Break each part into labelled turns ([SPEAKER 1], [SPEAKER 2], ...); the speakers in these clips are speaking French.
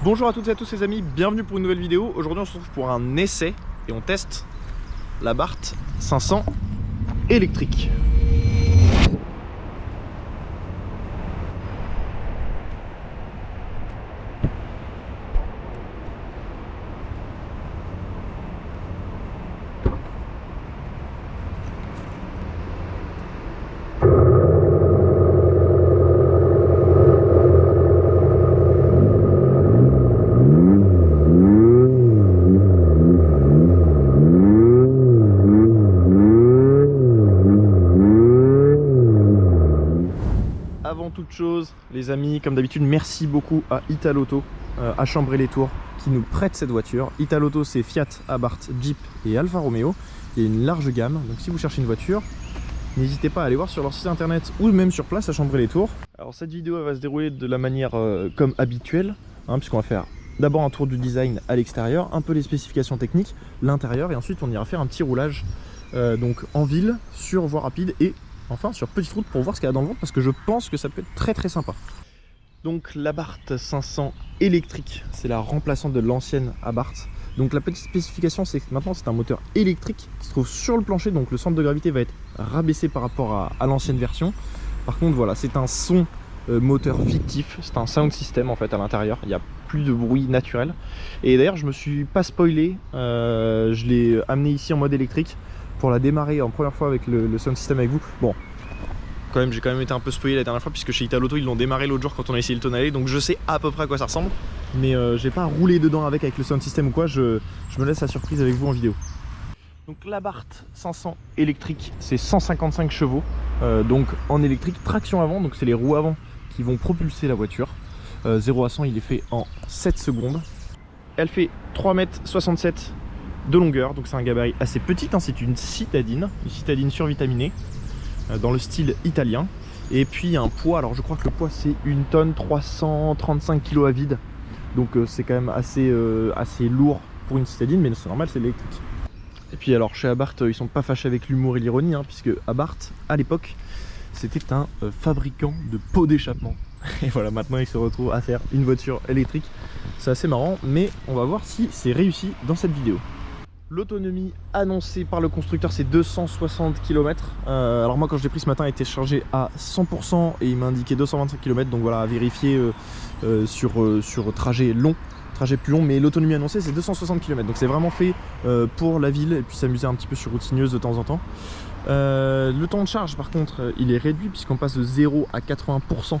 [SPEAKER 1] Bonjour à toutes et à tous les amis, bienvenue pour une nouvelle vidéo. Aujourd'hui on se retrouve pour un essai et on teste l'Abarth 500 électrique. Avant toute chose, les amis, comme d'habitude, merci beaucoup à Italauto, à Chambray-les-Tours, qui nous prête cette voiture. Italauto, c'est Fiat, Abarth, Jeep et Alfa Romeo. Il y a une large gamme, donc si vous cherchez une voiture, n'hésitez pas à aller voir sur leur site internet ou même sur place à Chambray-les-Tours. Alors cette vidéo elle va se dérouler de la manière comme habituelle, puisqu'on va faire d'abord un tour du design à l'extérieur, un peu les spécifications techniques, l'intérieur, et ensuite on ira faire un petit roulage donc en ville, sur voie rapide et enfin sur petite route pour voir ce qu'il y a dans le ventre, parce que je pense que ça peut être très très sympa. Donc l'Abarth 500 électrique, c'est la remplaçante de l'ancienne Abarth. Donc la petite spécification, c'est que maintenant c'est un moteur électrique qui se trouve sur le plancher, donc le centre de gravité va être rabaissé par rapport à l'ancienne version. Par contre voilà, c'est un son moteur fictif, c'est un sound system en fait à l'intérieur, il n'y a plus de bruit naturel. Et d'ailleurs je me suis pas spoilé, je l'ai amené ici en mode électrique pour la démarrer en première fois avec le sound system avec vous. Bon, quand même, j'ai quand même été un peu spoilé la dernière fois, puisque chez Italauto ils l'ont démarré l'autre jour quand on a essayé le tonalé, donc je sais à peu près à quoi ça ressemble, mais j'ai pas roulé dedans avec le sound system ou quoi. Je me laisse la surprise avec vous en vidéo. Donc l'Abarth 500 électrique, c'est 155 chevaux, donc en électrique, traction avant, donc c'est les roues avant qui vont propulser la voiture. 0 à 100 il est fait en 7 secondes. Elle fait 3,67 m de longueur, donc c'est un gabarit assez petit, c'est une citadine survitaminée dans le style italien. Et puis un poids, alors je crois que le poids c'est 1 tonne 335 kg à vide, donc c'est quand même assez lourd pour une citadine, mais c'est normal, c'est électrique. Et puis alors chez Abarth ils sont pas fâchés avec l'humour et l'ironie, puisque Abarth à l'époque c'était un fabricant de pots d'échappement. Et voilà, maintenant ils se retrouvent à faire une voiture électrique. C'est assez marrant, mais on va voir si c'est réussi dans cette vidéo. L'autonomie annoncée par le constructeur c'est 260 km. Alors moi quand je l'ai pris ce matin elle était chargée à 100% et il m'a indiqué 225 km, donc voilà, à vérifier sur trajet long, trajet plus long, mais l'autonomie annoncée c'est 260 km, donc c'est vraiment fait pour la ville et puis s'amuser un petit peu sur route sinueuse de temps en temps. Le temps de charge par contre il est réduit, puisqu'on passe de 0 à 80%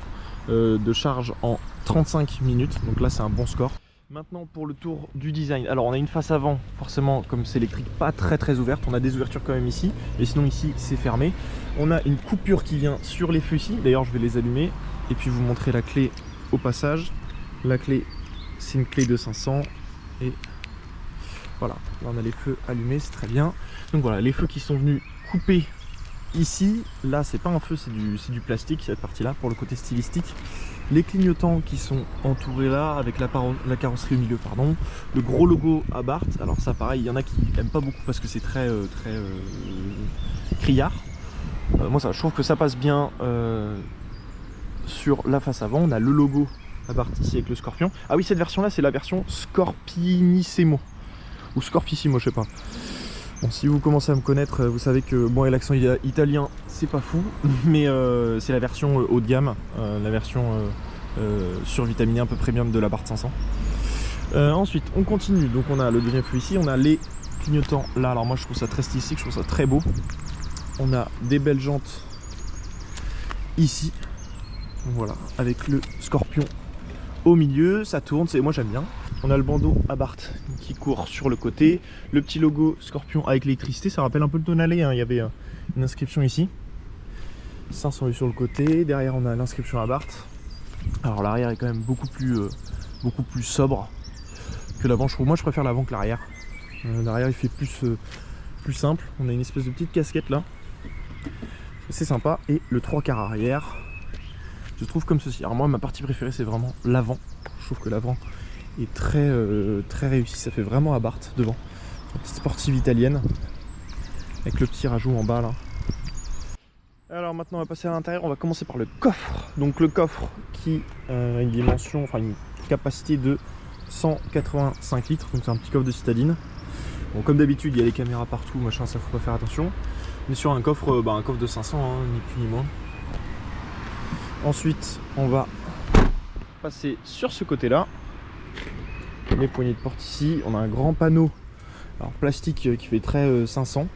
[SPEAKER 1] de charge en 35 minutes, donc là c'est un bon score. Maintenant pour le tour du design, alors on a une face avant, forcément comme c'est électrique, pas très ouverte, on a des ouvertures quand même ici, mais sinon ici c'est fermé. On a une coupure qui vient sur les feux ici, d'ailleurs je vais les allumer et puis vous montrer la clé au passage. La clé c'est une clé de 500 et voilà, là on a les feux allumés, c'est très bien. Donc voilà, les feux qui sont venus couper ici, là c'est pas un feu, c'est du plastique cette partie là pour le côté stylistique. Les clignotants qui sont entourés là avec la carrosserie au milieu, pardon. Le gros logo Abarth, alors ça pareil, il y en a qui n'aiment pas beaucoup parce que c'est très criard. Moi ça, je trouve que ça passe bien sur la face avant. On a le logo Abarth ici avec le scorpion. Ah oui, cette version là c'est la version Scorpinissimo ou Scorpissimo, je sais pas. Bon, si vous commencez à me connaître, vous savez que moi et l'accent italien c'est pas fou, mais c'est la version haut de gamme, la version survitaminée un peu premium de l'Abarth 500. Ensuite on continue, donc on a le deuxième feu ici, on a les clignotants là, alors moi je trouve ça très stylistique, je trouve ça très beau. On a des belles jantes ici, voilà, avec le scorpion au milieu, ça tourne, moi j'aime bien. On a le bandeau Abarth qui court sur le côté, le petit logo scorpion avec l'électricité, ça rappelle un peu le tonalé, il y avait une inscription ici, 500 sur le côté, derrière on a l'inscription Abarth. Alors l'arrière est quand même beaucoup plus sobre que l'avant, je trouve. Moi je préfère l'avant que l'arrière. L'arrière il fait plus simple, on a une espèce de petite casquette là, c'est sympa, et le 3/4 arrière, je trouve comme ceci. Alors moi ma partie préférée c'est vraiment l'avant, je trouve que l'avant est très réussi, ça fait vraiment Abarth devant, une petite sportive italienne avec le petit rajout en bas là. Alors maintenant on va passer à l'intérieur, on va commencer par le coffre. Donc le coffre qui a une dimension, enfin une capacité de 185 litres, donc c'est un petit coffre de citadine. Bon, comme d'habitude, il y a les caméras partout, machin, ça faut pas faire attention. Mais sur un coffre de 500, hein, ni plus ni moins. Ensuite, on va passer sur ce côté-là. Les poignées de porte ici. On a un grand panneau, alors plastique, qui fait très 500.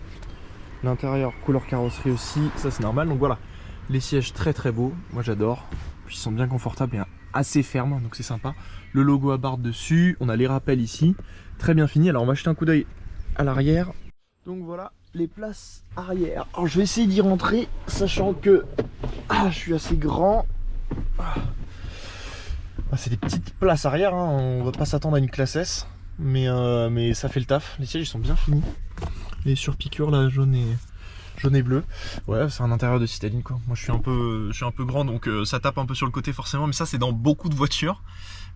[SPEAKER 1] L'intérieur couleur carrosserie aussi, ça c'est normal. Donc voilà, les sièges très très beaux, moi j'adore. Puis ils sont bien confortables et assez fermes, donc c'est sympa. Le logo à barre dessus, on a les rappels ici, très bien fini. Alors on va jeter un coup d'œil à l'arrière. Donc voilà les places arrière. Alors je vais essayer d'y rentrer, sachant que je suis assez grand. C'est des petites places arrière, hein. On va pas s'attendre à une classe S, mais ça fait le taf. Les sièges ils sont bien finis. Les surpiqûres là, jaune et bleu. Ouais, c'est un intérieur de citadine quoi. Moi je suis un peu grand, donc ça tape un peu sur le côté forcément, mais ça c'est dans beaucoup de voitures.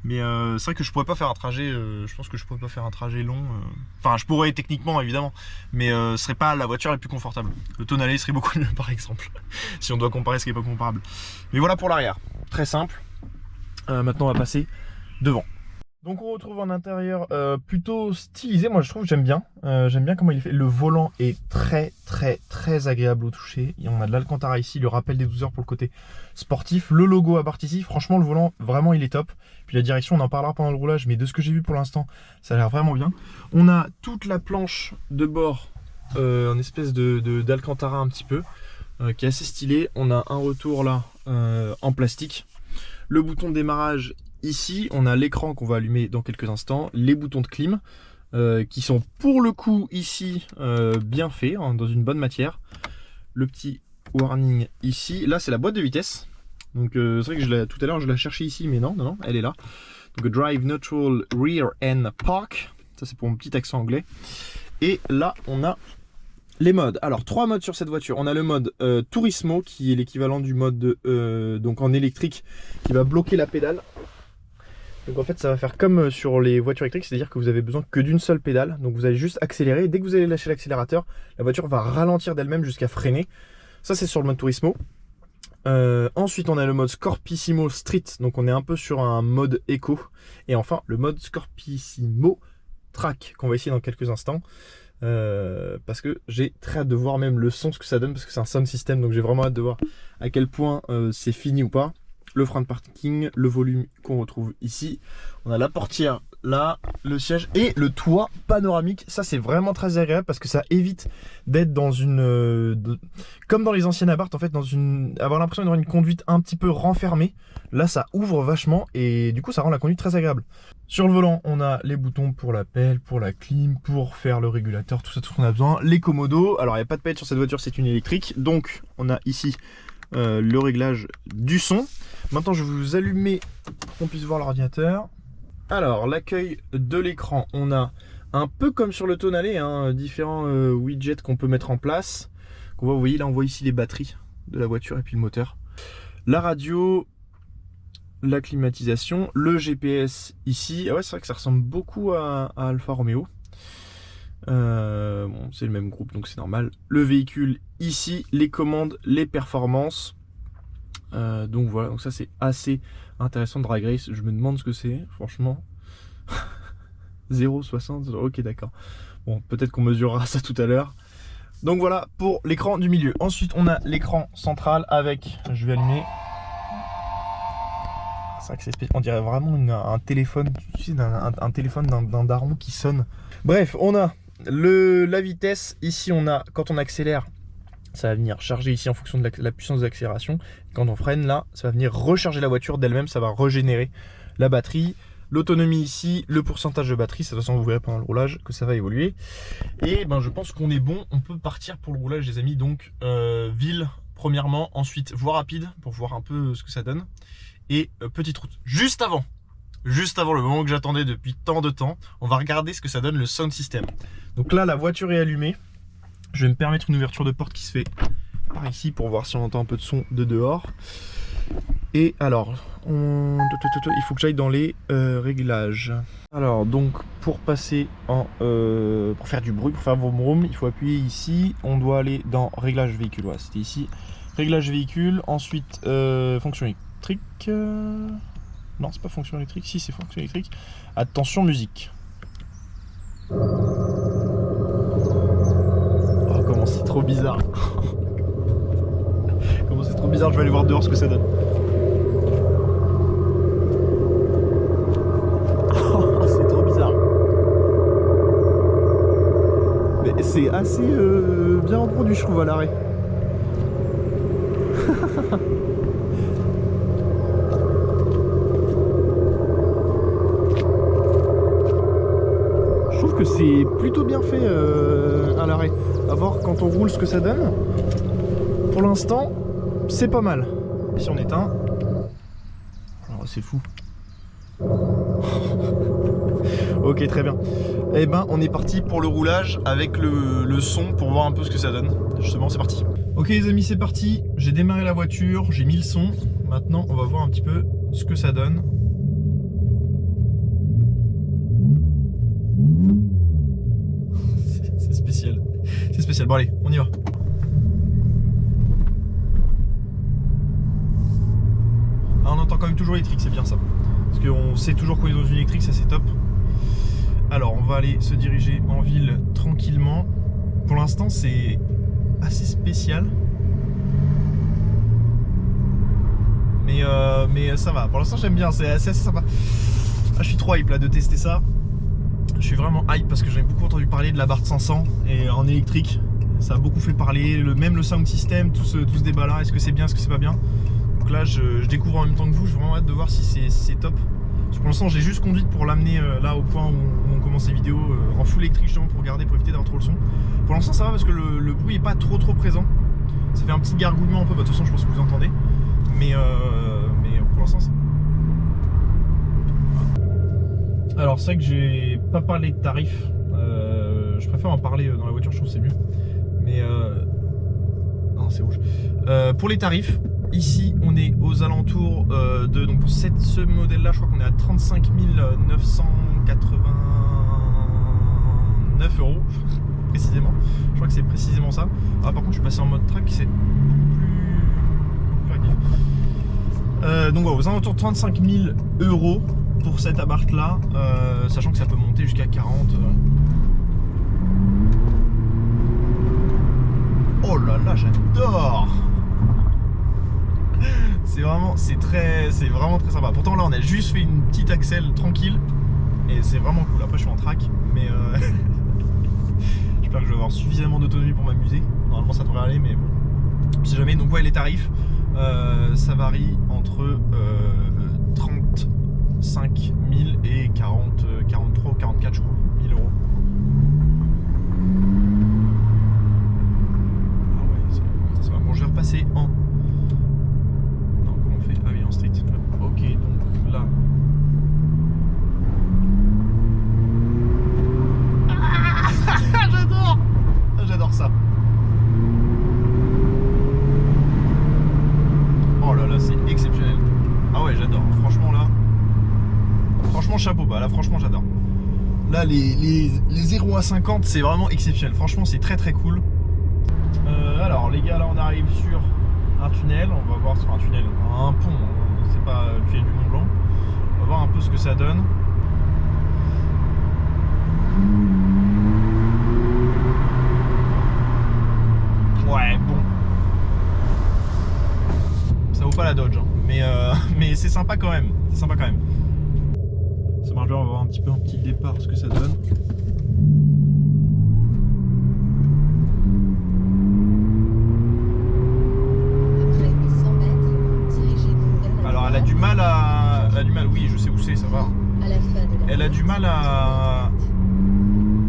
[SPEAKER 1] Mais c'est vrai que je pourrais pas faire un trajet, je pense que je pourrais pas faire un trajet long. Enfin je pourrais techniquement évidemment, mais ce serait pas la voiture la plus confortable. Le tonneau serait beaucoup mieux par exemple, si on doit comparer ce qui est pas comparable. Mais voilà pour l'arrière, très simple. Maintenant on va passer devant. Donc on retrouve un intérieur plutôt stylisé, moi je trouve, j'aime bien comment il est fait. Le volant est très agréable au toucher. Et on a de l'Alcantara ici, le rappel des 12 heures pour le côté sportif. Le logo à part ici, franchement le volant, vraiment il est top. Puis la direction, on en parlera pendant le roulage, mais de ce que j'ai vu pour l'instant, ça a l'air vraiment bien. On a toute la planche de bord, en espèce d'Alcantara un petit peu, qui est assez stylé. On a un retour là en plastique. Le bouton de démarrage ici, on a l'écran qu'on va allumer dans quelques instants, les boutons de clim qui sont pour le coup ici bien faits, hein, dans une bonne matière. Le petit warning ici, là c'est la boîte de vitesse. Donc c'est vrai que tout à l'heure je la cherchais ici, mais non, elle est là. Donc Drive Neutral Rear and Park, ça c'est pour mon petit accent anglais. Et là on a les modes. Alors 3 modes sur cette voiture. On a le mode Turismo qui est l'équivalent du mode donc en électrique, qui va bloquer la pédale. Donc en fait ça va faire comme sur les voitures électriques, c'est à dire que vous avez besoin que d'une seule pédale. Donc vous allez juste accélérer, dès que vous allez lâcher l'accélérateur, la voiture va ralentir d'elle-même jusqu'à freiner. Ça c'est sur le mode Turismo. Ensuite on a le mode Scorpissimo Street, donc on est un peu sur un mode éco. Et enfin le mode Scorpissimo Track qu'on va essayer dans quelques instants. Parce que j'ai très hâte de voir même le son, ce que ça donne, parce que c'est un sound system, donc j'ai vraiment hâte de voir à quel point c'est fini ou pas. Le frein de parking, le volume qu'on retrouve ici. On a la portière là, le siège et le toit panoramique. Ça c'est vraiment très agréable parce que ça évite d'être dans une... comme dans les anciennes Abarth en fait, avoir l'impression d'avoir une conduite un petit peu renfermée. Là ça ouvre vachement et du coup ça rend la conduite très agréable. Sur le volant on a les boutons pour la pelle, pour la clim, pour faire le régulateur, tout ça, tout ce qu'on a besoin. Les commodos, alors il n'y a pas de pelle sur cette voiture, c'est une électrique. Donc on a ici le réglage du son. Maintenant je vais vous allumer pour qu'on puisse voir l'ordinateur. Alors l'accueil de l'écran, on a un peu comme sur le Tonale, hein, différents widgets qu'on peut mettre en place. Vous voyez là, on voit ici les batteries de la voiture et puis le moteur. La radio, la climatisation, le GPS ici. Ah ouais, c'est vrai que ça ressemble beaucoup à Alfa Romeo. Bon, c'est le même groupe donc c'est normal. Le véhicule ici, les commandes, les performances. Donc voilà, donc ça c'est assez intéressant. Drag Race, je me demande ce que c'est, franchement. 0,60, ok d'accord. Bon, peut-être qu'on mesurera ça tout à l'heure. Donc voilà pour l'écran du milieu. Ensuite on a l'écran central avec, je vais allumer. C'est vrai que c'est spécial, on dirait vraiment un téléphone, tu sais, un téléphone d'un daron qui sonne. Bref, on a la vitesse. Ici on a, quand on accélère, ça va venir charger ici en fonction de la puissance de l'accélération. Quand on freine là, ça va venir recharger la voiture d'elle-même, ça va régénérer la batterie. L'autonomie ici, le pourcentage de batterie, de toute façon vous verrez pendant le roulage que ça va évoluer. Et ben je pense qu'on est bon, on peut partir pour le roulage les amis. Donc ville premièrement, ensuite voie rapide pour voir un peu ce que ça donne. Et petite route. Juste avant le moment que j'attendais depuis tant de temps, on va regarder ce que ça donne le sound system. Donc là la voiture est allumée. Je vais me permettre une ouverture de porte qui se fait par ici pour voir si on entend un peu de son de dehors. Et alors, il faut que j'aille dans les réglages. Alors donc pour passer pour faire du bruit, pour faire vroom vroom, il faut appuyer ici. On doit aller dans réglage véhicule. Voilà, c'était ici. Réglage véhicule. Ensuite fonction électrique. Non, c'est pas fonction électrique. Si, c'est fonction électrique. Attention, musique. Oh, comment c'est trop bizarre. Comment c'est trop bizarre, je vais aller voir dehors ce que ça donne. Oh, c'est trop bizarre. Mais c'est assez bien reproduit, je trouve, à l'arrêt. Je trouve que c'est plutôt bien fait à l'arrêt. À voir quand on roule ce que ça donne. Pour l'instant, c'est pas mal. Et si on éteint... Oh, c'est fou. Ok, très bien. Eh ben, on est parti pour le roulage avec le son pour voir un peu ce que ça donne. Justement, c'est parti. Ok les amis, c'est parti. J'ai démarré la voiture, j'ai mis le son. Maintenant, on va voir un petit peu ce que ça donne. C'est spécial. C'est spécial. Bon allez, on y va. Ah, on entend quand même toujours l'électrique, c'est bien ça. Parce qu'on sait toujours qu'on est dans une électrique, ça c'est top. Alors on va aller se diriger en ville tranquillement. Pour l'instant c'est assez spécial. Mais ça va. Pour l'instant j'aime bien, c'est assez sympa. Ah, je suis trop hype là de tester ça. Je suis vraiment hype parce que j'avais beaucoup entendu parler de l'Abarth 500 et en électrique. Ça a beaucoup fait parler, même le sound system, tout ce débat là, est-ce que c'est bien, est-ce que c'est pas bien. Donc là je découvre en même temps que vous, j'ai vraiment hâte de voir si c'est top. Parce que pour l'instant j'ai juste conduite pour l'amener là au point où on commence les vidéos en full électrique justement pour regarder, pour éviter d'avoir trop le son. Pour l'instant ça va parce que le bruit est pas trop présent. Ça fait un petit gargouillement un peu, bah, de toute façon je pense que vous entendez. Mais pour l'instant c'est... Alors c'est vrai que j'ai pas parlé de tarifs, je préfère en parler dans la voiture, je trouve que c'est mieux. Mais non c'est rouge. Pour les tarifs, ici on est aux alentours de, donc pour ce modèle là je crois qu'on est à 35 989 € précisément. Je crois que c'est précisément ça. Ah par contre je suis passé en mode track, c'est plus actif. Donc voilà, aux alentours de 35 000 € pour cette Abarth là, sachant que ça peut monter jusqu'à 40. Oh là là, j'adore. C'est vraiment très sympa. Pourtant là on a juste fait une petite accel tranquille et c'est vraiment cool. Après je suis en track, mais j'espère que je vais avoir suffisamment d'autonomie pour m'amuser. Normalement ça devrait aller, mais bon, si jamais. Donc ouais, les tarifs ça varie entre 35 000 et 43 ou 44 je crois, 1000 €. Ah ouais, ça va. Bon, je vais repasser en... Non, comment on fait? Ah oui, en street. Ok, donc là... Ah j'adore! J'adore ça. Oh là là, c'est exceptionnel. Ah ouais, j'adore. Franchement là... Franchement chapeau bas, là franchement j'adore. Là les 0 à 50 c'est vraiment exceptionnel. Franchement c'est très cool. Alors les gars, là on arrive sur un tunnel. On va voir sur un tunnel, un pont, c'est pas le tunnel du Mont Blanc. On va voir un peu ce que ça donne. Ouais bon, ça vaut pas la Dodge hein. Mais c'est sympa quand même. C'est sympa quand même. Ça marche bien, on va voir un petit départ ce que ça donne. Alors elle a du mal à... oui je sais où c'est, ça va. Elle a du mal à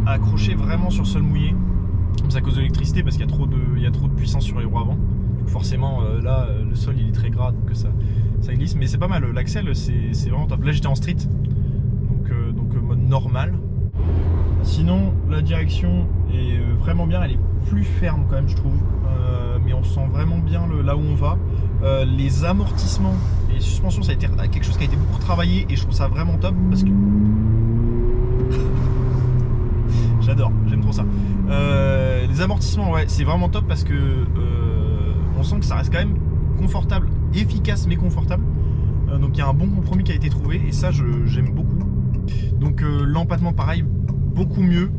[SPEAKER 1] accrocher vraiment sur sol mouillé. C'est à cause de l'électricité parce qu'il y a trop de puissance sur les roues avant. Donc forcément là le sol il est très gras donc ça glisse. Mais c'est pas mal, l'axel c'est vraiment top. Là j'étais en street. Donc mode normal. Sinon la direction est vraiment bien, elle est plus ferme quand même je trouve, mais on sent vraiment bien là où on va. Les amortissements et les suspensions ça a été quelque chose qui a été beaucoup travaillé et je trouve ça vraiment top parce que j'adore, j'aime trop ça. Les amortissements ouais c'est vraiment top parce que on sent que ça reste quand même confortable, efficace mais confortable. Donc il y a un bon compromis qui a été trouvé et ça j'aime beaucoup. Donc l'empattement pareil, beaucoup mieux.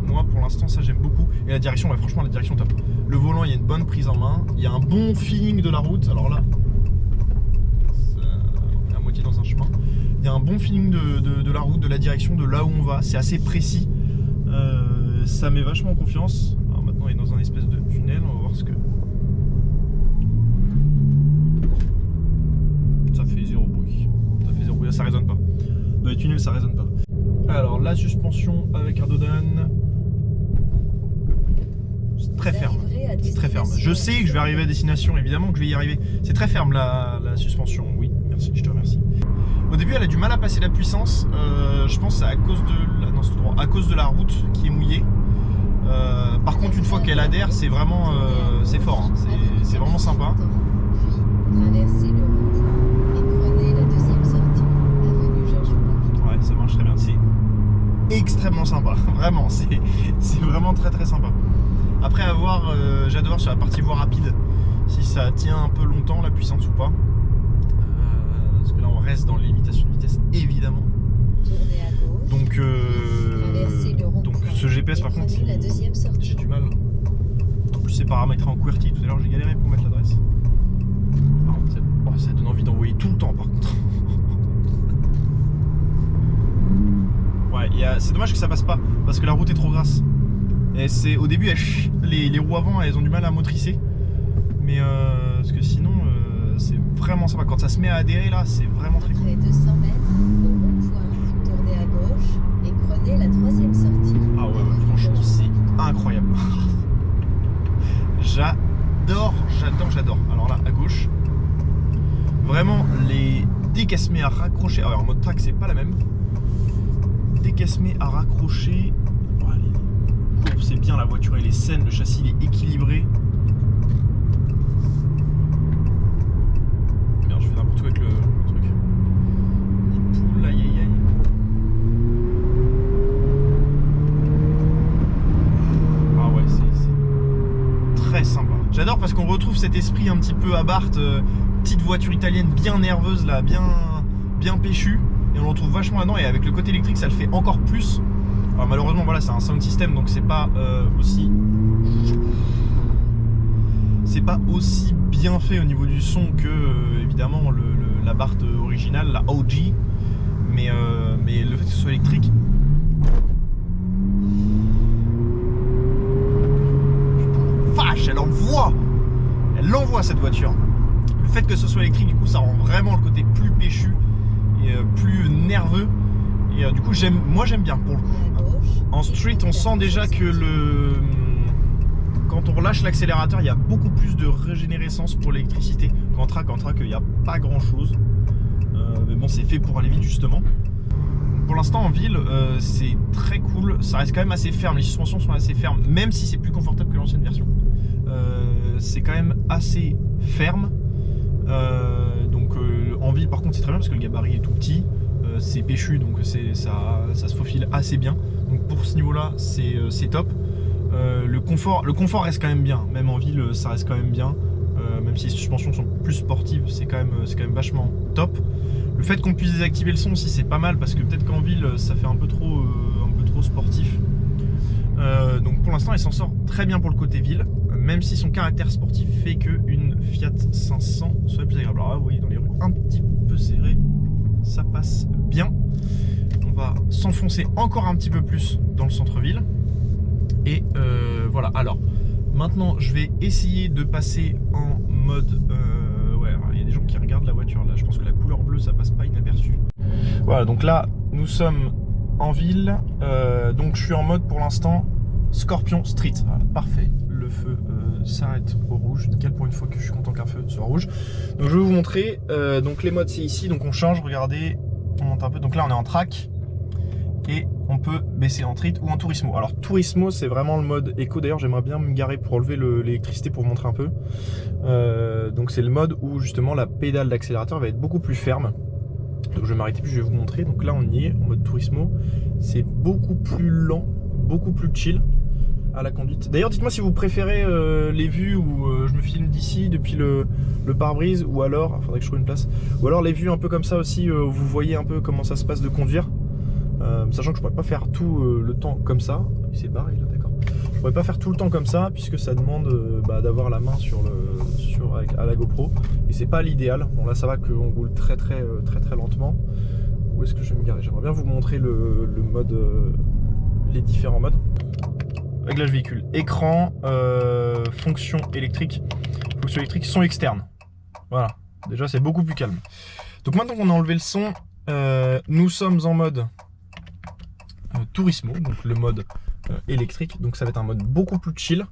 [SPEAKER 1] Moi pour l'instant ça j'aime beaucoup. Et la direction, ouais, franchement la direction top. Le volant, il y a une bonne prise en main. Il y a un bon feeling de la route. Alors là, on est à moitié dans un chemin. Il y a un bon feeling de la route, de la direction, de là où on va. C'est assez précis. Ça met vachement en confiance. Alors maintenant il est dans un espèce de tunnel. On va voir ce que... Ça fait zéro bruit. Ça fait zéro bruit. Là, ça résonne pas. Dans les tunnels ça résonne pas. Alors la suspension avec Ardodan, c'est très ferme. C'est très ferme. Je sais que je vais arriver à destination, évidemment que je vais y arriver. C'est très ferme la suspension. Oui, merci, je te remercie. Au début elle a du mal à passer la puissance. Je pense que c'est à cause de la... non, c'est tout droit. À cause de la route qui est mouillée. Par contre une fois qu'elle adhère, c'est vraiment c'est fort. Hein. C'est vraiment sympa. Ouais, ça marche très bien. C'est extrêmement sympa, vraiment, c'est vraiment très très sympa. Après avoir, j'ai hâte de voir sur la partie voie rapide si ça tient un peu longtemps la puissance ou pas. Parce que là on reste dans les limitations de vitesse évidemment. Donc ce GPS par contre j'ai du mal. En plus c'est paramétré en QWERTY, tout à l'heure j'ai galéré pour mettre l'adresse. Ça donne envie d'envoyer tout le temps par contre. Ouais, c'est dommage que ça passe pas parce que la route est trop grasse. Et c'est au début les roues avant elles ont du mal à motricer. Mais parce que sinon c'est vraiment sympa. Quand ça se met à adhérer là, c'est vraiment très cool.
[SPEAKER 2] Après 200 mètres, au rond-point, tournez à gauche et prenez la 3e sortie.
[SPEAKER 1] Ah ouais, franchement c'est incroyable. J'adore. Alors là à gauche, vraiment dès qu'elle se met à raccrocher, alors en mode track c'est pas la même. Dès qu'elle se met à raccrocher, c'est bien, la voiture elle est saine, le châssis il est équilibré. Merde, je fais n'importe quoi avec le truc. Des poules, aïe aïe aïe. Ah ouais, c'est très sympa. J'adore parce qu'on retrouve cet esprit un petit peu Abarth, petite voiture italienne bien nerveuse là, bien péchue. Et on le retrouve vachement là-dedans et avec le côté électrique ça le fait encore plus. Alors malheureusement voilà c'est un sound system donc c'est pas aussi bien fait au niveau du son que évidemment la Abarth originale, la OG. Mais le fait que ce soit électrique, vache, elle envoie cette voiture. Le fait que ce soit électrique du coup ça rend vraiment le côté plus péchu et plus nerveux. Et du coup moi j'aime bien pour le coup. En street on sent déjà que quand on relâche l'accélérateur il y a beaucoup plus de régénérescence pour l'électricité qu'en track il n'y a pas grand chose. Mais bon c'est fait pour aller vite justement. Pour l'instant en ville c'est très cool, ça reste quand même assez ferme, les suspensions sont assez fermes même si c'est plus confortable que l'ancienne version. C'est quand même assez ferme. Donc en ville par contre c'est très bien parce que le gabarit est tout petit. C'est péchu donc ça se faufile assez bien, donc pour ce niveau là c'est top. Le confort reste quand même bien, même en ville ça reste quand même bien, même si les suspensions sont plus sportives c'est quand même vachement top. Le fait qu'on puisse désactiver le son aussi c'est pas mal parce que peut-être qu'en ville ça fait un peu trop sportif. Donc pour l'instant elle s'en sort très bien pour le côté ville, même si son caractère sportif fait qu'une Fiat 500 soit plus agréable. Alors là vous voyez dans les rues un petit peu serrées ça passe bien. On va s'enfoncer encore un petit peu plus dans le centre-ville. Et voilà, alors maintenant je vais essayer de passer en mode ouais, il y a des gens qui regardent la voiture là, je pense que la couleur bleue ça passe pas inaperçu. Voilà, donc là nous sommes en ville, donc je suis en mode pour l'instant Scorpion Street. Voilà, parfait, le feu s'arrête au rouge, nickel, pour une fois que je suis content qu'un feu soit rouge. Donc je vais vous montrer, donc les modes c'est ici, donc on change, regardez, on monte un peu, donc là on est en track et on peut baisser en street ou en Turismo. Alors Turismo c'est vraiment le mode éco, d'ailleurs j'aimerais bien me garer pour enlever l'électricité pour vous montrer un peu. Donc c'est le mode où justement la pédale d'accélérateur va être beaucoup plus ferme. Donc je vais m'arrêter puis je vais vous montrer. Donc là on y est en mode Turismo, c'est beaucoup plus lent, beaucoup plus chill. à la conduite. D'ailleurs, dites-moi si vous préférez les vues où je me filme d'ici depuis le pare-brise, ou alors, il faudrait que je trouve une place, ou alors les vues un peu comme ça aussi, où vous voyez un peu comment ça se passe de conduire, sachant que je pourrais pas faire tout le temps comme ça. C'est barré là, d'accord. Je pourrais pas faire tout le temps comme ça puisque ça demande d'avoir la main à la GoPro, et c'est pas l'idéal. Bon là ça va qu'on roule très lentement. Où est-ce que je vais me garer? J'aimerais bien vous montrer le mode, les différents modes. Réglage véhicule, écran, fonction électrique, son externe. Voilà, déjà c'est beaucoup plus calme. Donc maintenant qu'on a enlevé le son, nous sommes en mode Turismo, donc le mode électrique. Donc ça va être un mode beaucoup plus chill.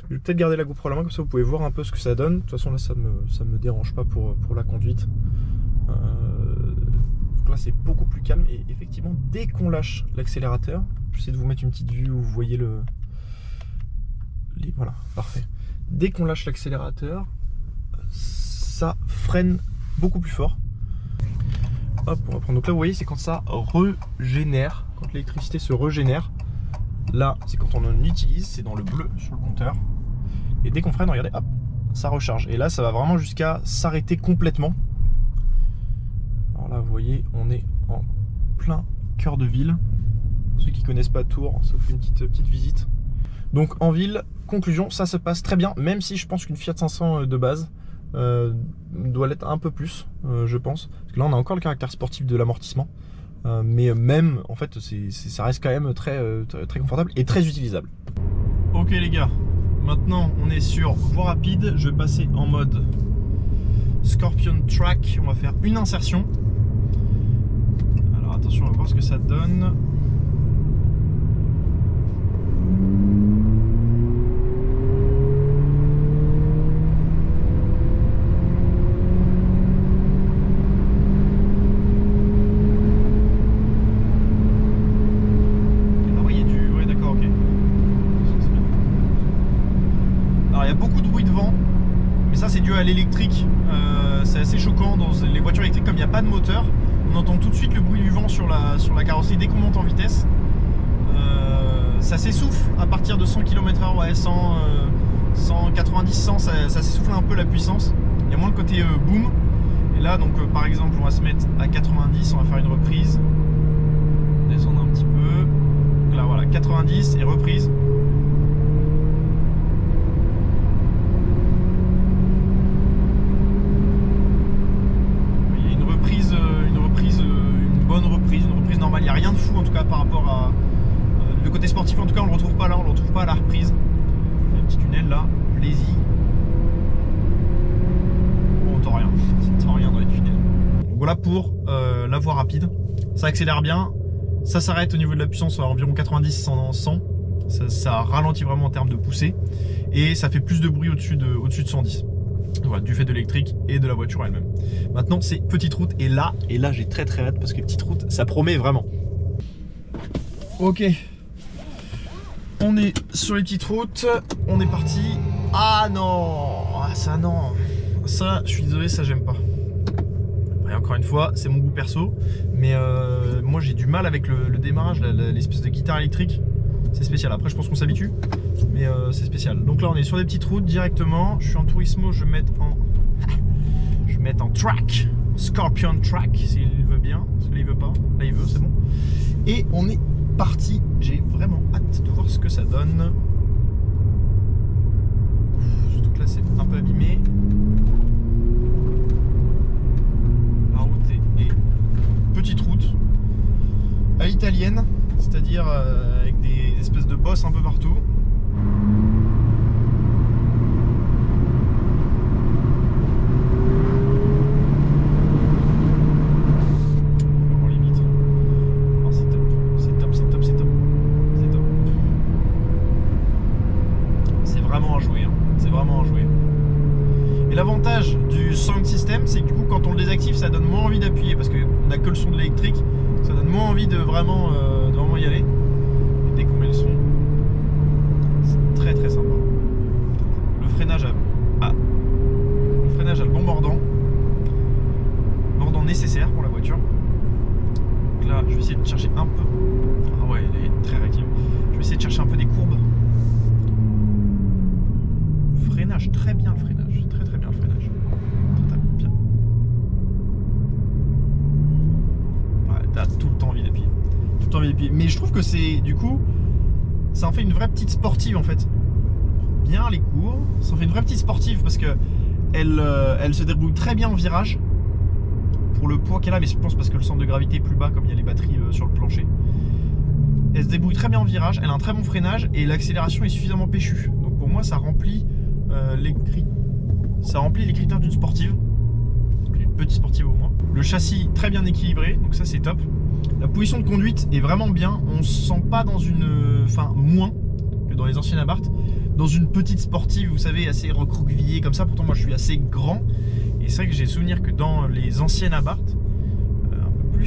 [SPEAKER 1] Je vais peut-être garder la GoPro à la main, comme ça vous pouvez voir un peu ce que ça donne. De toute façon là ça me dérange pas pour la conduite. Donc là c'est beaucoup plus calme, et effectivement dès qu'on lâche l'accélérateur, j'essaie de vous mettre une petite vue où vous voyez voilà, parfait. Dès qu'on lâche l'accélérateur, ça freine beaucoup plus fort. Hop, on va prendre. Donc là vous voyez, c'est quand ça régénère, quand l'électricité se régénère. Là c'est quand on en utilise, c'est dans le bleu sur le compteur. Et dès qu'on freine, regardez, hop, ça recharge. Et là ça va vraiment jusqu'à s'arrêter complètement. Alors là vous voyez, on est en plein cœur de ville. Ceux qui connaissent pas Tours, ça vous fait une petite visite. Donc en ville, conclusion, ça se passe très bien, même si je pense qu'une Fiat 500 de base doit l'être un peu plus, je pense. Parce que là on a encore le caractère sportif de l'amortissement, mais même en fait ça reste quand même très confortable et très utilisable. Ok les gars, maintenant on est sur voie rapide. Je vais passer en mode Scorpion Track. On va faire une insertion. Alors attention, on va voir ce que ça donne. À l'électrique, c'est assez choquant dans les voitures électriques, comme il n'y a pas de moteur, on entend tout de suite le bruit du vent sur la carrosserie dès qu'on monte en vitesse. Ça s'essouffle à partir de 100 km/h, ouais, 100, 190, 100, ça s'essouffle un peu la puissance. Il y a moins le côté boom. Et là donc par exemple on va se mettre à 90, on va faire une reprise, descendre un petit peu. Donc là voilà, 90 et reprise. Une reprise normale, il n'y a rien de fou en tout cas par rapport à le côté sportif. En tout cas on le retrouve pas là, on le retrouve pas à la reprise. Il y a un petit tunnel là, plaisir. On entend rien dans les tunnels. Donc voilà pour la voie rapide. Ça accélère bien, ça s'arrête au niveau de la puissance à environ 90, 100. Ça ralentit vraiment en termes de poussée, et ça fait plus de bruit au-dessus de 110. Voilà, du fait de l'électrique et de la voiture elle-même. Maintenant c'est petite route, et là j'ai très hâte parce que petite route ça promet vraiment. Ok, on est sur les petites routes, on est parti. Ah non, ça non, ça je suis désolé, ça j'aime pas. Et encore une fois c'est mon goût perso, mais moi j'ai du mal avec le démarrage, l'espèce de guitare électrique. C'est spécial, après je pense qu'on s'habitue, mais c'est spécial. Donc là on est sur des petites routes directement. Je suis en Turismo, je vais mettre en track, Scorpion Track s'il veut bien, parce que là il veut pas, là il veut, c'est bon. Et on est parti, j'ai vraiment hâte de voir ce que ça donne. Surtout que là c'est un peu abîmé. La route est petite route à l'italienne, c'est-à-dire avec des espèces de bosses un peu partout. Vraiment limite. Oh, c'est top. C'est vraiment à jouer, hein. C'est vraiment à jouer. Et l'avantage du sound system, c'est que du coup quand on le désactive, ça donne moins envie d'appuyer, parce qu'on n'a que le son de l'électrique. Ça donne moins envie de vraiment y aller. Et dès qu'on met le son, c'est très sympa. Le freinage a le bon mordant nécessaire pour la voiture. Donc là je vais essayer de chercher un peu. Ah ouais, elle est très réactive. Je vais essayer de chercher un peu des courbes. freinage, très bien le freinage, très très bien le freinage. Très bien. Ouais, t'as tout le temps envie d'appuyer. Tout le temps envie d'appuyer. Mais je trouve que c'est, du coup, ça en fait une vraie petite sportive en fait. Bien les cours, ça en fait une vraie petite sportive parce que elle se débrouille très bien en virage. Pour le poids qu'elle a, mais je pense parce que le centre de gravité est plus bas comme il y a les batteries sur le plancher. Elle se débrouille très bien en virage, elle a un très bon freinage et l'accélération est suffisamment péchue. Donc pour moi ça remplit les critères d'une sportive, d'une petite sportive au moins. Le châssis très bien équilibré, donc ça c'est top. La position de conduite est vraiment bien, on se sent pas dans une... Enfin moins que dans les anciennes Abarth, dans une petite sportive, vous savez, assez recroquevillée comme ça. Pourtant moi je suis assez grand. Et c'est vrai que j'ai souvenir que dans les anciennes Abarth, un peu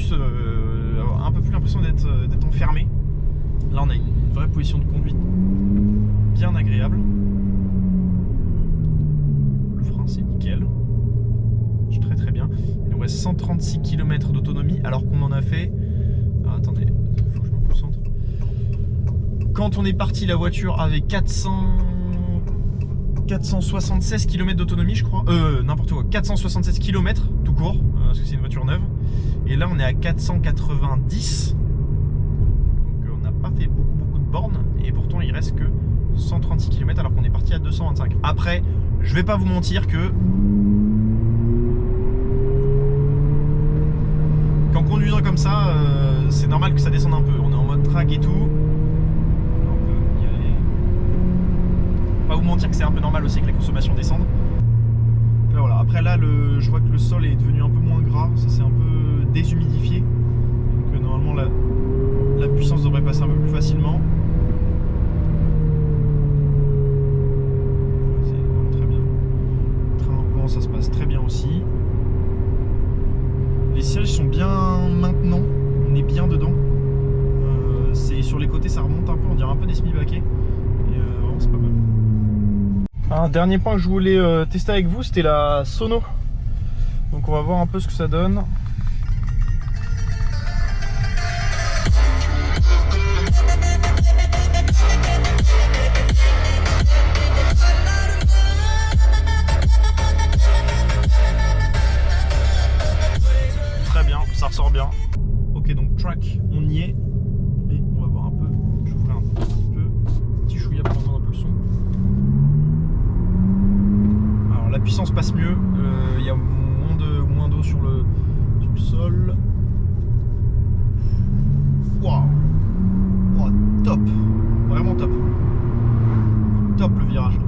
[SPEAKER 1] plus l'impression d'être enfermé. Là on a une vraie position de conduite bien agréable. Le frein c'est nickel. Très très bien. Il nous reste 136 km d'autonomie alors qu'on en a fait... Ah, attendez, il faut que je me concentre. Quand on est parti, la voiture avait 476 km d'autonomie, je crois. N'importe quoi, 476 km tout court, parce que c'est une voiture neuve. Et là, on est à 490. Donc, on n'a pas fait beaucoup de bornes. Et pourtant, il reste que 136 km alors qu'on est parti à 225. Après, je vais pas vous mentir que qu'en conduisant comme ça, c'est normal que ça descende un peu. On est en mode track et tout. Pas vous mentir que c'est un peu normal aussi que la consommation descende. Là, voilà. Après là, je vois que le sol est devenu un peu moins gras, ça s'est un peu déshumidifié. Donc normalement la puissance devrait passer un peu plus facilement. C'est vraiment très bien. Le train en roulant, ça se passe très bien aussi. Les sièges sont bien maintenant, on est bien dedans. C'est sur les côtés, ça remonte un peu, on dirait un peu des semi-baquets. Et vraiment c'est pas mal. Un dernier point que je voulais tester avec vous, c'était la sono. Donc on va voir un peu ce que ça donne. Très bien, ça ressort bien. Ok, donc track, on y est. Et on va voir un peu. Je vous ferai un petit peu. Petit chouïa pour entendre un peu le son. Alors la puissance passe mieux. Il y a moins d'eau sur le sol. Waouh! Wow, top! Vraiment top. Top le virage.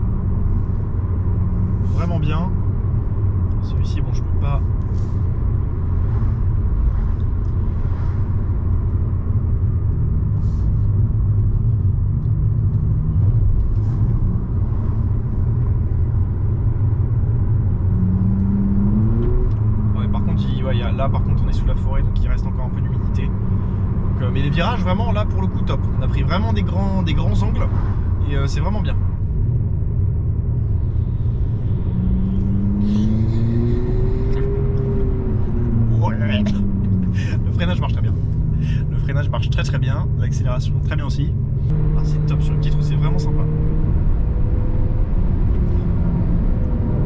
[SPEAKER 1] Vraiment bien. Celui-ci, bon, je peux pas. Là par contre on est sous la forêt donc il reste encore un peu d'humidité. Mais les virages vraiment là pour le coup top. On a pris vraiment des grands angles et c'est vraiment bien. Ouais. Le freinage marche très bien. Le freinage marche très bien. L'accélération très bien aussi. Ah, c'est top sur le petit trou, c'est vraiment sympa.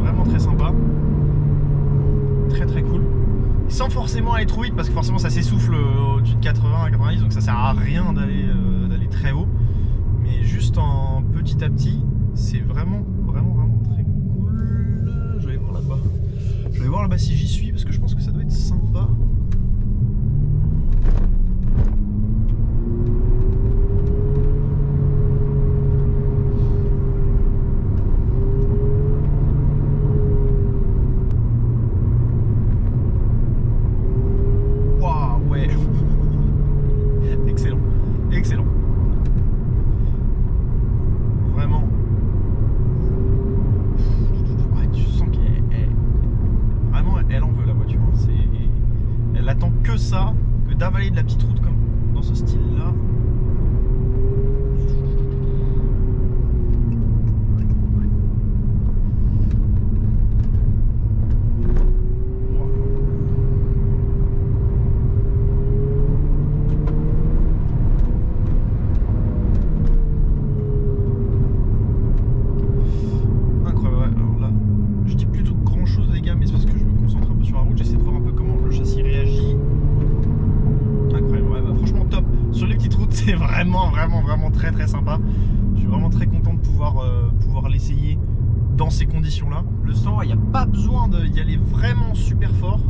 [SPEAKER 1] Vraiment très sympa. Très cool. Sans forcément aller trop vite parce que forcément ça s'essouffle au-dessus de 80 à 90 donc ça sert à rien d'aller très haut, mais juste en petit à petit c'est vraiment très cool. Je vais aller voir là-bas, si j'y suis parce que je pense que ça doit être sympa. Excellent. Vraiment. Ouais, tu sens qu'elle en veut la voiture. Elle attend que ça, que d'avaler de la petite route comme dans ce style-là. C'est vraiment très très sympa. Je suis vraiment très content de pouvoir l'essayer dans ces conditions là. Le sang, il n'y a pas besoin d'y aller vraiment super fort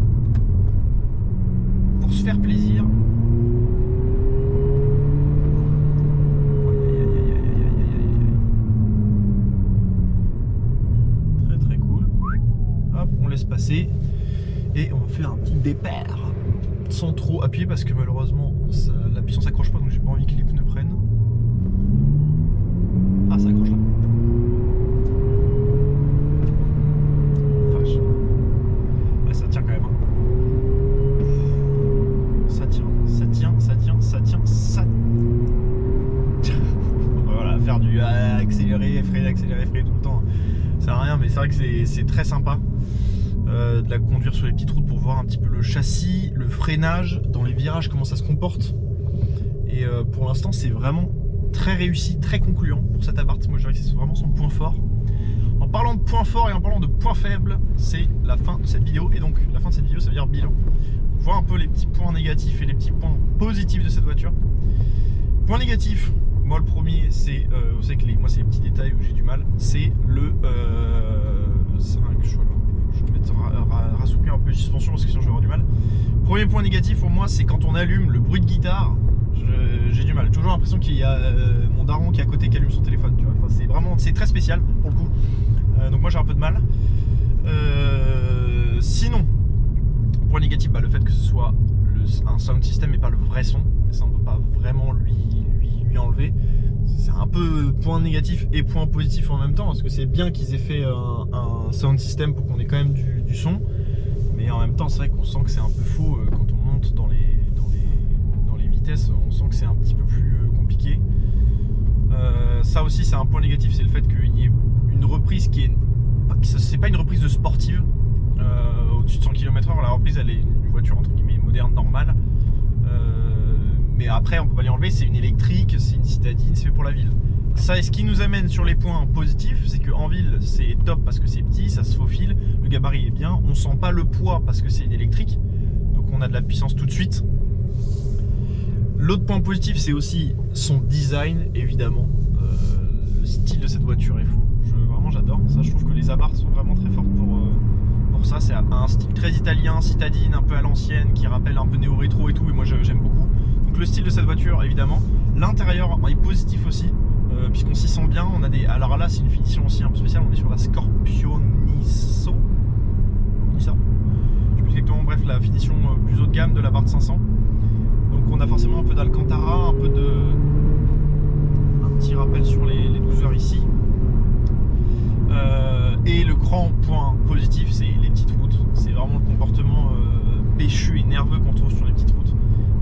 [SPEAKER 1] pour se faire plaisir. Très cool. Hop, on laisse passer et on va faire un petit départ sans trop appuyer parce que malheureusement la puissance s'accroche pas, donc j'ai pas envie que les pneus prennent. Ah, ça accroche là. Vache. Ouais, ça tient quand même. Ça tient. Voilà, faire du accélérer, freiner tout le temps. Ça sert à rien, mais c'est vrai que c'est très sympa. De la conduire sur les petites routes pour voir un petit peu le châssis, le freinage, dans les virages, comment ça se comporte. Et pour l'instant, c'est vraiment très réussi, très concluant pour cet Abarth. Moi, je dirais que c'est vraiment son point fort. En parlant de points forts et en parlant de points faibles, c'est la fin de cette vidéo. Et donc, la fin de cette vidéo, ça veut dire bilan. On voit un peu les petits points négatifs et les petits points positifs de cette voiture. Point négatif, moi le premier, c'est, vous savez que moi c'est les petits détails où j'ai du mal, c'est le 5, je vais mettre rassouplir un peu les suspensions parce que sinon je vais avoir du mal. Premier point négatif pour moi, c'est quand on allume le bruit de guitare, j'ai du mal. J'ai toujours l'impression qu'il y a mon daron qui est à côté qui allume son téléphone, tu vois. Enfin, c'est très spécial pour le coup. Donc moi j'ai un peu de mal. Sinon, point négatif, le fait que ce soit un sound system et pas le vrai son, ça on ne peut pas vraiment lui enlever. C'est un peu point négatif et point positif en même temps, parce que c'est bien qu'ils aient fait un sound system pour qu'on ait quand même du son, mais en même temps c'est vrai qu'on sent que c'est un peu faux quand on monte dans les vitesses, on sent que c'est un petit peu plus compliqué. Ça aussi c'est un point négatif, c'est le fait qu'il y ait une reprise qui est, c'est pas une reprise de sportive, au-dessus de 100 km/h, la reprise elle est une voiture entre guillemets moderne, normale. Mais après on peut pas l'y enlever, c'est une électrique, c'est une citadine, c'est fait pour la ville. Ça, et ce qui nous amène sur les points positifs, c'est qu'en ville c'est top parce que c'est petit, ça se faufile, le gabarit est bien, on sent pas le poids parce que c'est une électrique, donc on a de la puissance tout de suite. L'autre point positif, c'est aussi son design, évidemment. Le style de cette voiture est fou, vraiment j'adore. Ça, je trouve que les Abarth sont vraiment très fortes pour ça. C'est un style très italien, citadine, un peu à l'ancienne, qui rappelle un peu néo-rétro et tout, et moi j'aime beaucoup. Donc le style de cette voiture, évidemment. L'intérieur est positif aussi, puisqu'on s'y sent bien. On a des... Alors là, c'est une finition aussi un peu spéciale, on est sur la Scorpio Niso. Je sais plus exactement, bref, la finition plus haut de gamme de la Abarth 500. Donc on a forcément un peu d'Alcantara, un petit rappel sur les 12 heures ici. Et le grand point positif, c'est les petites routes. C'est vraiment le comportement péchu et nerveux qu'on trouve sur les petites routes,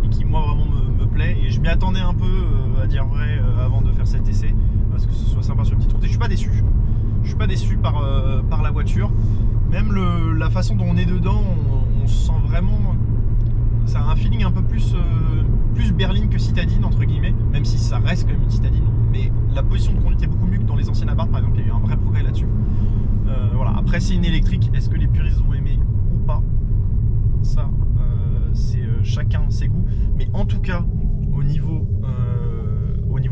[SPEAKER 1] et qui moi vraiment me plaît. Et je m'y attendais un peu, à dire vrai, avant de faire cet essai, parce que ce soit sympa sur les petites routes. Et je suis pas déçu. Je suis pas déçu par la voiture. Même la façon dont on est dedans, on sent vraiment... Ça a un feeling un peu plus berline que citadine, entre guillemets, même si ça reste quand même une citadine. Mais la position de conduite est beaucoup mieux que dans les anciennes Abarth, par exemple. Il y a eu un vrai progrès là-dessus. Voilà. Après, c'est une électrique. Est-ce que les puristes vont aimer ou pas? Ça, c'est chacun ses goûts. Mais en tout cas, au niveau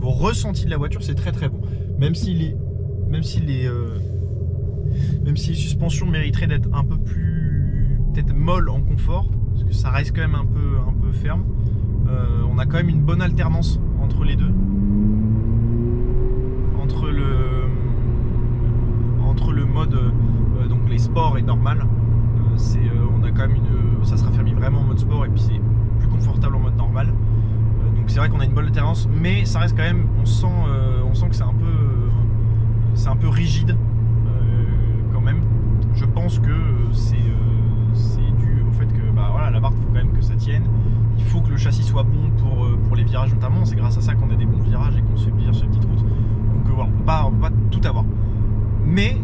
[SPEAKER 1] ressenti de la voiture, c'est très très bon. Même si les suspensions mériteraient d'être un peu plus peut-être molles en confort, parce que ça reste quand même un peu ferme. On a quand même une bonne alternance entre les deux, entre le mode donc les sports et normal. On a quand même ça se raffermit vraiment en mode sport, et puis c'est plus confortable en mode normal. Donc c'est vrai qu'on a une bonne alternance, mais ça reste quand même, on sent que c'est un peu rigide quand même. Je pense que c'est dû au fait que voilà, la barre, il faut quand même que ça tienne. Il faut que le châssis soit bon pour les virages notamment. C'est grâce à ça qu'on a des bons virages et qu'on se fait plaisir sur les petites routes. Donc voilà, on peut pas tout avoir. Mais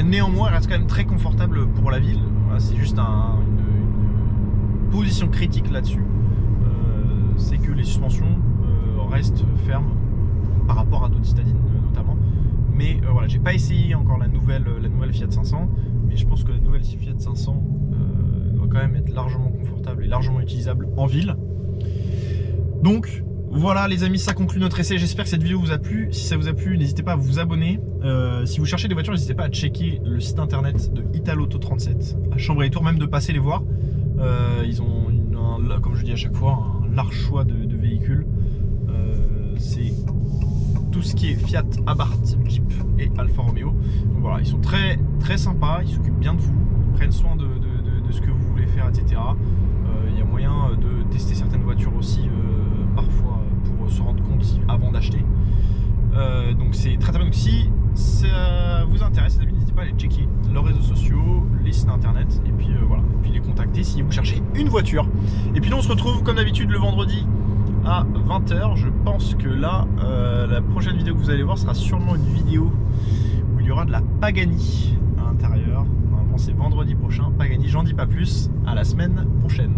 [SPEAKER 1] néanmoins, elle reste quand même très confortable pour la ville. Voilà, c'est juste une position critique là-dessus. C'est que les suspensions restent fermes par rapport à d'autres citadines notamment. Mais voilà, j'ai pas essayé encore la nouvelle Fiat 500, mais je pense que la nouvelle Fiat 500 doit quand même être largement confortable et largement utilisable en ville. Donc Voilà les amis, ça conclut notre essai. J'espère que cette vidéo vous a plu. Si ça vous a plu, n'hésitez pas à vous abonner. Si vous cherchez des voitures, n'hésitez pas à checker le site internet de Italauto37 à Chambray-les-Tours, même de passer les voir. Ils ont, comme je dis à chaque fois, un large choix de véhicules. C'est tout ce qui est Fiat, Abarth, Jeep et Alfa Romeo. Donc voilà, ils sont très sympas, ils s'occupent bien de vous, ils prennent soin de ce que vous voulez faire, etc. Il y a moyen de tester certaines voitures aussi parfois pour se rendre compte avant d'acheter. Donc c'est très bien. Donc si ça vous intéresse les amis, n'hésitez pas à aller checker leurs réseaux sociaux, les sites internet et puis voilà, et puis les contacter si vous cherchez une voiture. Et puis nous on se retrouve comme d'habitude le vendredi à 20 h. Je pense que là la prochaine vidéo que vous allez voir sera sûrement une vidéo où il y aura de la Pagani à l'intérieur. Normalement c'est vendredi prochain, Pagani, j'en dis pas plus, à la semaine prochaine.